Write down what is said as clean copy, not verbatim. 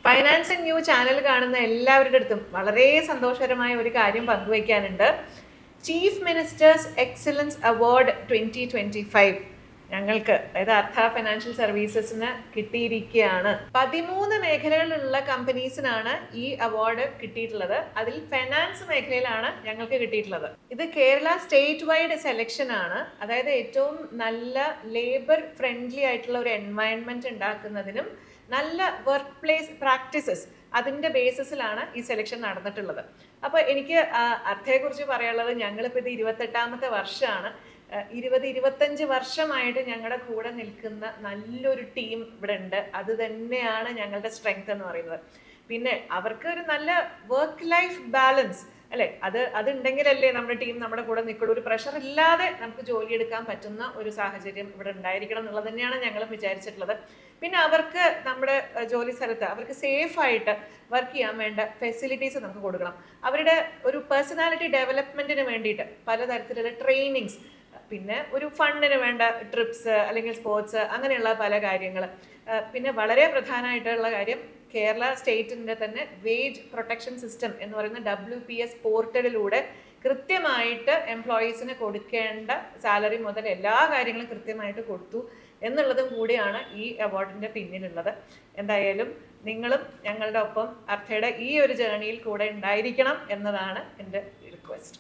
Finance and new channel കാണുന്ന എല്ലാവരുടെ അടുത്തും വളരെ സന്തോഷകരമായ ഒരു കാര്യം പങ്കുവയ്ക്കാനുണ്ട്. ചീഫ് മിനിസ്റ്റേഴ്സ് എക്സലൻസ് അവാർഡ് 2025 ഞങ്ങൾക്ക്, അതായത് അർത്ഥ ഫിനാൻഷ്യൽ സർവീസസിന് കിട്ടിയിരിക്കുകയാണ്. 13 മേഖലകളിലുള്ള കമ്പനീസിനാണ് ഈ അവാർഡ് കിട്ടിയിട്ടുള്ളത്. അതിൽ ഫൈനാൻസ് മേഖലയിലാണ് ഞങ്ങൾക്ക് കിട്ടിയിട്ടുള്ളത്. ഇത് കേരള സ്റ്റേറ്റ് വൈഡ് സെലക്ഷൻ ആണ്. അതായത് ഏറ്റവും നല്ല ലേബർ ഫ്രണ്ട്ലി ആയിട്ടുള്ള ഒരു എൻവയൺമെന്റ് ഉണ്ടാക്കുന്നതിനും നല്ല വർക്ക് പ്ലേസ് പ്രാക്ടീസസ് അതിൻ്റെ ബേസിസിലാണ് ഈ സെലക്ഷൻ നടന്നിട്ടുള്ളത്. അപ്പോൾ എനിക്ക് അർത്ഥയെക്കുറിച്ച് പറയാനുള്ളത്, ഞങ്ങളിപ്പോൾ ഇത് 28ാമത്തെ വർഷമാണ്. 20-25 വർഷമായിട്ട് ഞങ്ങളുടെ കൂടെ നിൽക്കുന്ന നല്ലൊരു ടീം ഇവിടെ ഉണ്ട്. അത് തന്നെയാണ് ഞങ്ങളുടെ സ്ട്രെങ്ത് എന്ന് പറയുന്നത്. പിന്നെ അവർക്ക് ഒരു നല്ല വർക്ക് ലൈഫ് ബാലൻസ് അല്ലേ, അതുണ്ടെങ്കിലല്ലേ നമ്മുടെ ടീം നമ്മുടെ കൂടെ നിൽക്കുള്ളൂ. ഒരു പ്രഷർ ഇല്ലാതെ നമുക്ക് ജോലി എടുക്കാൻ പറ്റുന്ന ഒരു സാഹചര്യം ഇവിടെ ഉണ്ടായിരിക്കണം എന്നുള്ളത് തന്നെയാണ് ഞങ്ങളും വിചാരിച്ചിട്ടുള്ളത്. പിന്നെ അവർക്ക് നമ്മുടെ ജോലി സ്ഥലത്ത് അവർക്ക് സേഫായിട്ട് വർക്ക് ചെയ്യാൻ വേണ്ട ഫെസിലിറ്റീസ് നമുക്ക് കൊടുക്കണം. അവരുടെ ഒരു പേഴ്സണാലിറ്റി ഡെവലപ്മെൻറ്റിന് വേണ്ടിയിട്ട് പലതരത്തിലുള്ള ട്രെയിനിങ്സ്, പിന്നെ ഒരു ഫണ്ടിന് വേണ്ട ട്രിപ്സ് അല്ലെങ്കിൽ സ്പോർട്സ്, അങ്ങനെയുള്ള പല കാര്യങ്ങൾ. പിന്നെ വളരെ പ്രധാനമായിട്ടുള്ള കാര്യം, കേരള സ്റ്റേറ്റിൻ്റെ തന്നെ വേജ് പ്രൊട്ടക്ഷൻ സിസ്റ്റം എന്ന് പറയുന്ന WPS പോർട്ടലിലൂടെ കൃത്യമായിട്ട് എംപ്ലോയീസിന് കൊടുക്കേണ്ട സാലറി മുതൽ എല്ലാ കാര്യങ്ങളും കൃത്യമായിട്ട് കൊടുത്തു എന്നുള്ളതും കൂടിയാണ് ഈ അവാർഡിൻ്റെ പിന്നിലുള്ളത്. എന്തായാലും നിങ്ങളും ഞങ്ങളുടെ ഒപ്പം അർത്ഥയുടെ ഈ ഒരു ജേർണിയിൽ കൂടെ ഉണ്ടായിരിക്കണം എന്നതാണ് എൻ്റെ റിക്വസ്റ്റ്.